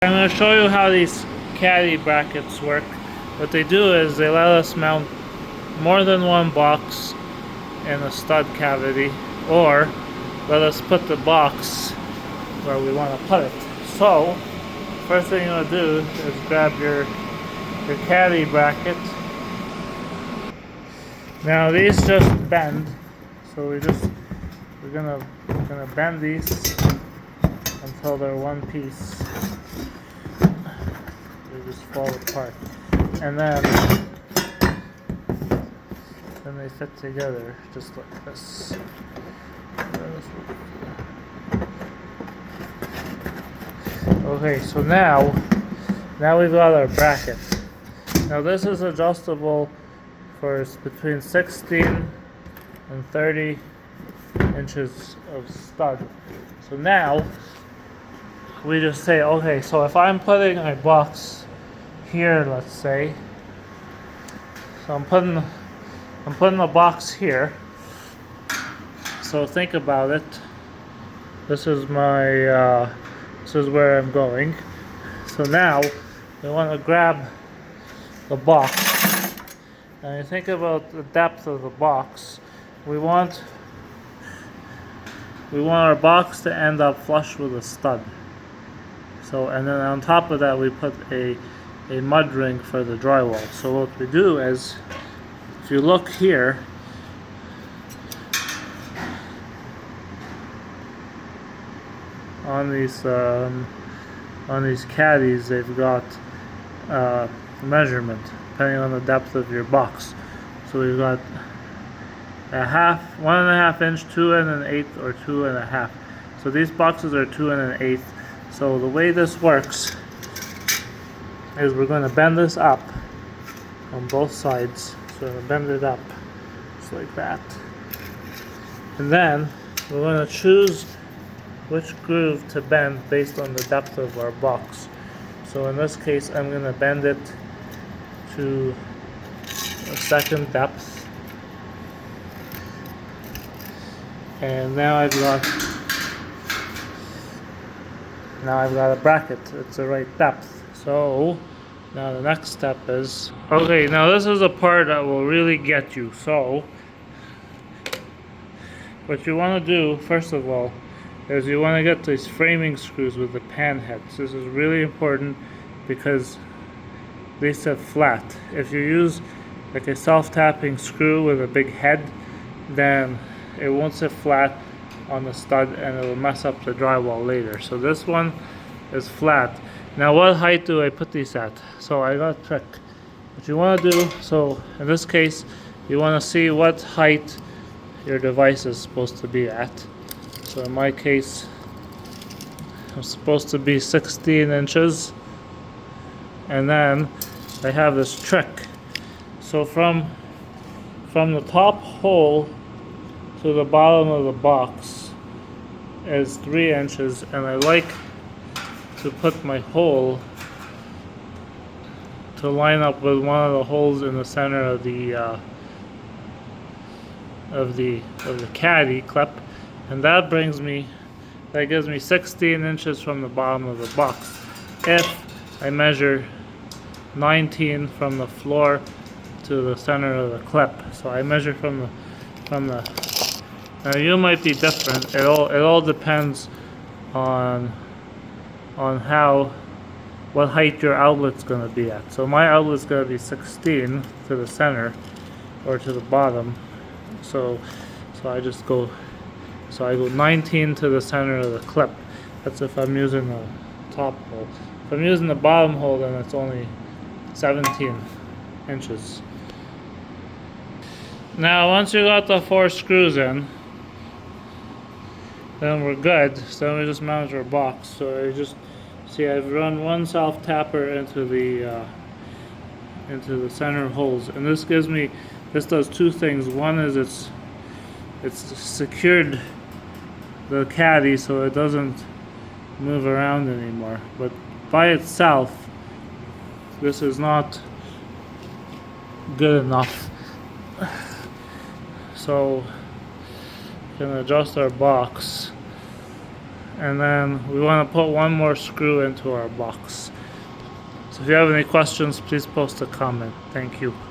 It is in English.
I'm going to show you how these caddy brackets work. What they do is they let us mount more than one box in a stud cavity, or let us put the box where we want to put it. So first thing you want to do is grab your caddy bracket. Now these just bend, so we're gonna bend these until they're one piece. They just fall apart, and then they fit together just like this. Okay, so now we've got our bracket. Now this is adjustable for between 16 and 30 inches of stud. So now we just say, okay, so if I'm putting a box here, let's say, so I'm putting a box here. So think about it. This is this is where I'm going. So now we want to grab the box. And you think about the depth of the box. We want our box to end up flush with a stud. So, and then on top of that we put a mud ring for the drywall. So what we do is, if you look here, on these caddies, they've got measurement depending on the depth of your box. So we've got 1.5 inch, 2 1/8, or 2 1/2. So these boxes are 2 1/8. So the way this works is we're going to bend this up on both sides. So we're going to bend it up just like that, and then we're going to choose which groove to bend based on the depth of our box. So in this case, I'm going to bend it to a second depth, and now I've got a bracket. It's the right depth. So now the next step is, okay, now this is the part that will really get you. So what you want to do first of all is you want to get these framing screws with the pan heads. This is really important because they sit flat. If you use like a self-tapping screw with a big head, then it won't sit flat on the stud and it will mess up the drywall later. So this one is flat. Now what height do I put these at? So I got a trick. What you want to do, so in this case you want to see what height your device is supposed to be at. So in my case, I'm supposed to be 16 inches. And then I have this trick. So from the top hole to the bottom of the box is 3 inches, and I like to put my hole to line up with one of the holes in the center of the caddy clip, and that gives me 16 inches from the bottom of the box. If I measure 19 from the floor to the center of the clip, so I measure from the. Now you might be different. It all depends on what height your outlet's going to be at. So my outlet's going to be 16 to the center or to the bottom. So I just go. So I go 19 to the center of the clip. That's if I'm using the top hole. If I'm using the bottom hole, then it's only 17 inches. Now once you got the 4 screws in, then we're good. So then we just mount our box. So I just see I've run one self tapper into the center holes, and this does two things. One is it's secured the caddy so it doesn't move around anymore. But by itself, this is not good enough. So we can adjust our box and then we want to put one more screw into our box. So if you have any questions, please post a comment. Thank you.